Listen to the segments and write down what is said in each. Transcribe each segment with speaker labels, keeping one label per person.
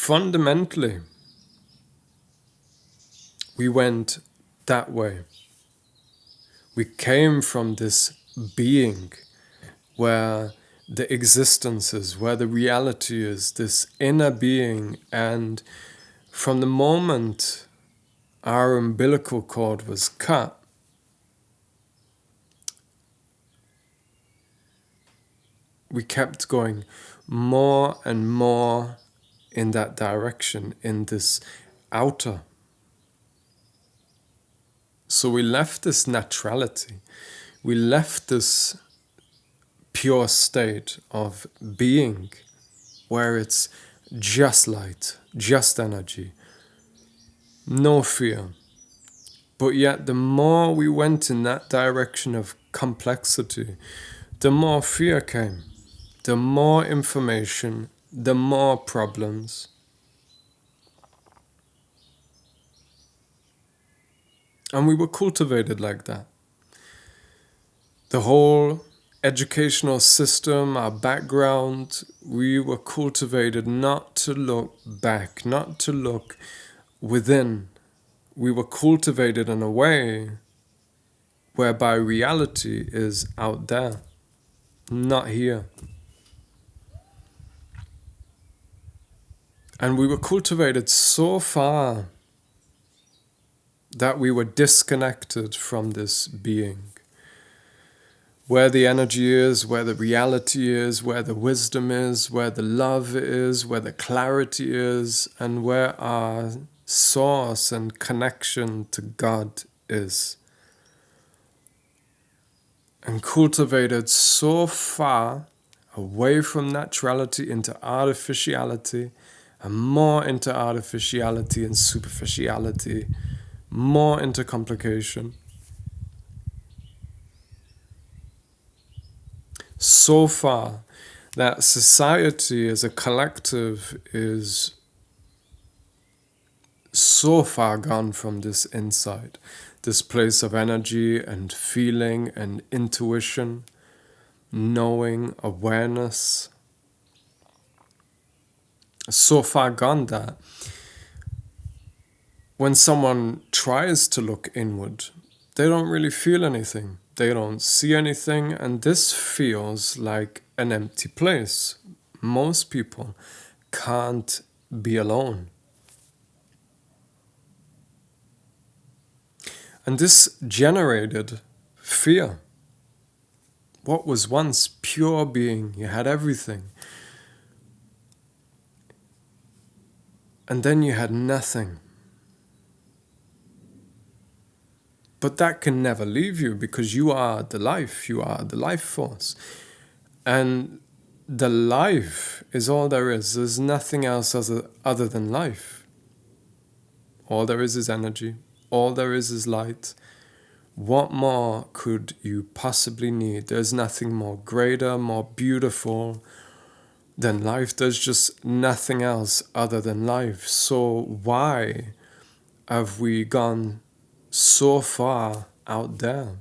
Speaker 1: fundamentally, we went that way. We came from this being where the existence is, where the reality is, this inner being, and from the moment our umbilical cord was cut, we kept going more and more in that direction, in this outer. So we left this naturality, we left this pure state of being where it's just light, just energy, no fear. But yet the more we went in that direction of complexity, the more fear came, the more information, the more problems. And we were cultivated like that. The whole educational system, our background, we were cultivated not to look back, not to look within. We were cultivated in a way whereby reality is out there, not here. And we were cultivated so far that we were disconnected from this being. Where the energy is, where the reality is, where the wisdom is, where the love is, where the clarity is, and where our source and connection to God is. And cultivated so far away from naturality into artificiality, and more into artificiality and superficiality, more into complication. So far that society as a collective is so far gone from this insight, this place of energy and feeling and intuition, knowing, awareness. So far gone that when someone tries to look inward, they don't really feel anything. They don't see anything, and this feels like an empty place. Most people can't be alone. And this generated fear. What was once pure being, you had everything. And then you had nothing. But that can never leave you because you are the life, you are the life force. And the life is all there is. There's nothing else other than life. All there is energy. All there is light. What more could you possibly need? There's nothing more greater, more beautiful than life. There's just nothing else other than life. So why have we gone so far out there?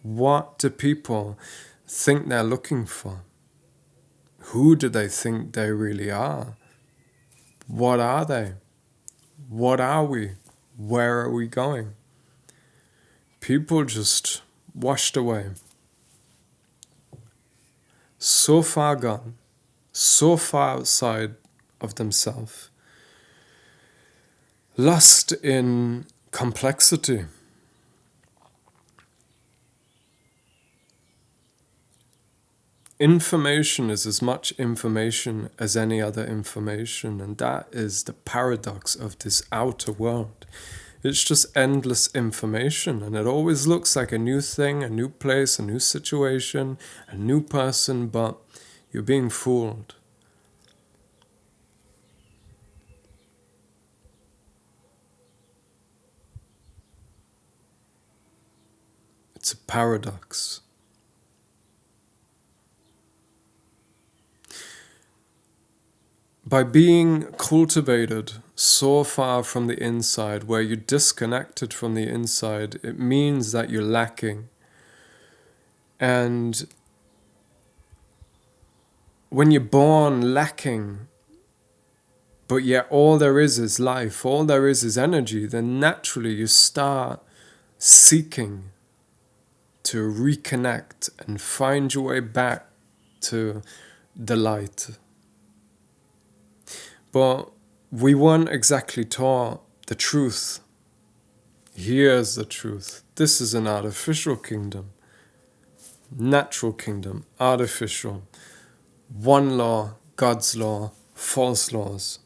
Speaker 1: What do people think they're looking for? Who do they think they really are? What are they? What are we? Where are we going? People just washed away. So far gone, so far outside of themselves, lost in complexity. Information is as much information as any other information, and that is the paradox of this outer world. It's just endless information, and it always looks like a new thing, a new place, a new situation, a new person, but you're being fooled. It's a paradox. By being cultivated so far from the inside, where you're disconnected from the inside, it means that you're lacking. And when you're born lacking, but yet all there is life, all there is energy, then naturally you start seeking to reconnect and find your way back to the light. But we weren't exactly taught the truth. Here's the truth. This is an artificial kingdom. Natural kingdom, artificial. One law, God's law, false laws.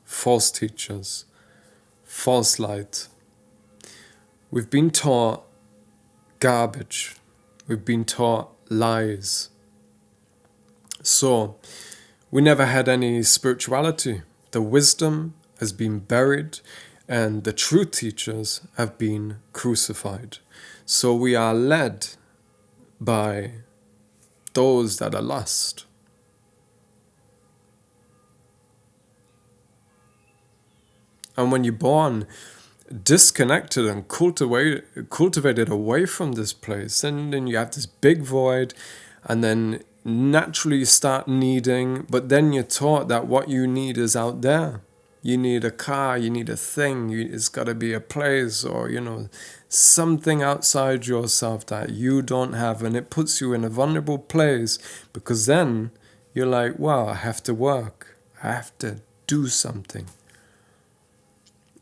Speaker 1: False teachers. False light. We've been taught garbage. We've been taught lies. So, we never had any spirituality. The wisdom has been buried and the true teachers have been crucified. So we are led by those that are lost. And when you're born disconnected and cultivated away from this place, then you have this big void, and then naturally you start needing, but then you're taught that what you need is out there. You need a car, you need a thing, it's got to be a place, or something outside yourself that you don't have, and it puts you in a vulnerable place, because then you're like, wow, I have to work, I have to do something.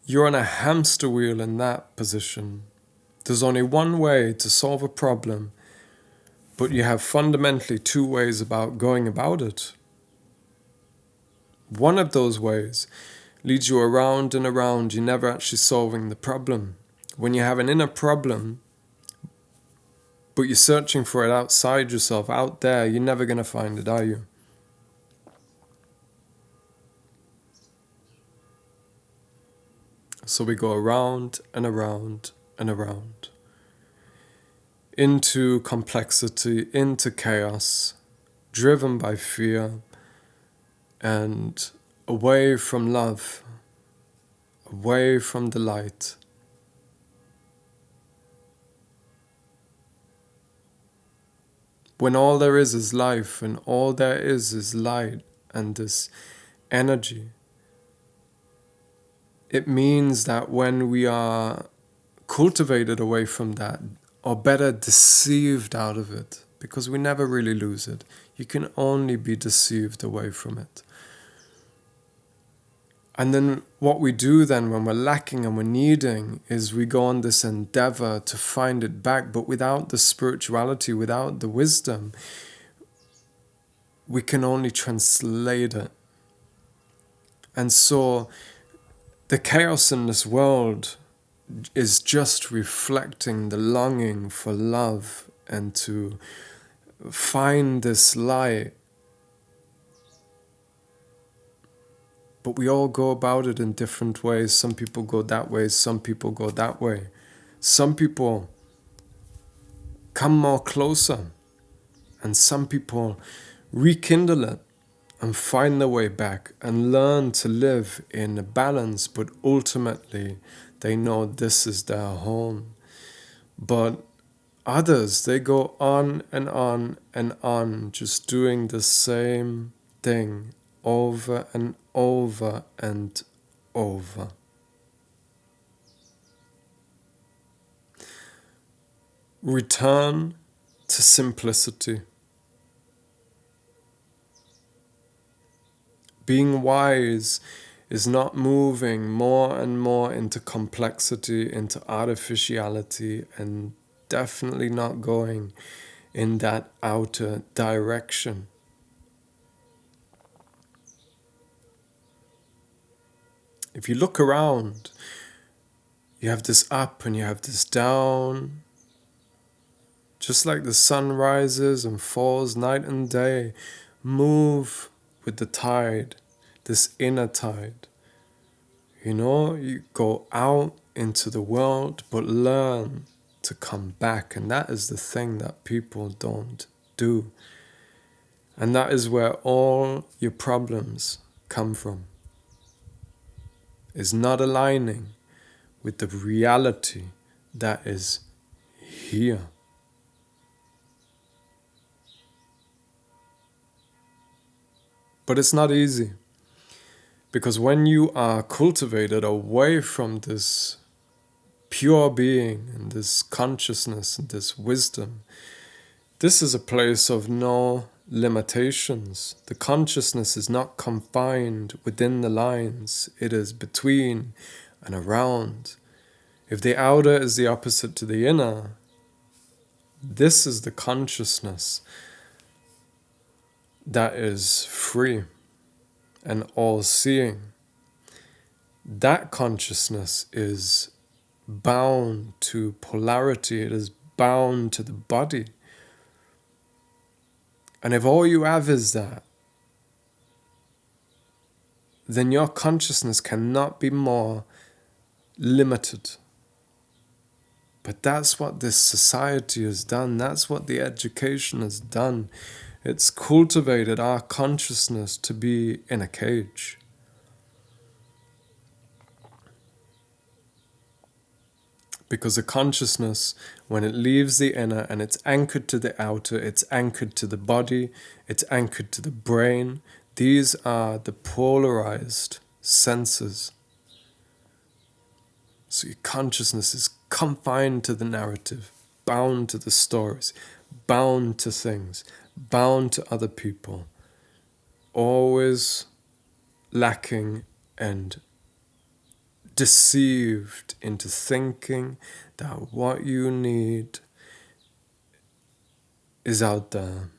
Speaker 1: You're on a hamster wheel in that position. There's only one way to solve a problem, but you have fundamentally two ways about going about it. One of those ways leads you around and around. You're never actually solving the problem. When you have an inner problem, but you're searching for it outside yourself, out there, you're never going to find it, are you? So we go around and around and around. Into complexity, into chaos, driven by fear, and away from love, away from the light. When all there is life, and all there is light and this energy, it means that when we are cultivated away from that, or better, deceived out of it, because we never really lose it, you can only be deceived away from it. And then what we do then when we're lacking and we're needing is we go on this endeavor to find it back, but without the spirituality, without the wisdom, we can only translate it. And so the chaos in this world is just reflecting the longing for love and to find this light. But we all go about it in different ways. Some people go that way, some people go that way. Some people come more closer, and some people rekindle it and find their way back and learn to live in a balance, but ultimately they know this is their home. But others, they go on and on and on, just doing the same thing over and over and over. Return to simplicity. Being wise is not moving more and more into complexity, into artificiality, and definitely not going in that outer direction. If you look around, you have this up and you have this down. Just like the sun rises and falls night and day, move with the tide, this inner tide. You go out into the world, but learn to come back. And that is the thing that people don't do. And that is where all your problems come from. Is not aligning with the reality that is here. But it's not easy. Because when you are cultivated away from this pure being and this consciousness and this wisdom, this is a place of no limitations. The consciousness is not confined within the lines. It is between and around. If the outer is the opposite to the inner, this is the consciousness that is free and all-seeing. That consciousness is bound to polarity. It is bound to the body. And if all you have is that, then your consciousness cannot be more limited. But that's what this society has done. That's what the education has done. It's cultivated our consciousness to be in a cage. Because the consciousness, when it leaves the inner and it's anchored to the outer, it's anchored to the body, it's anchored to the brain. These are the polarized senses. So your consciousness is confined to the narrative, bound to the stories, bound to things, bound to other people, always lacking and deceived into thinking that what you need is out there.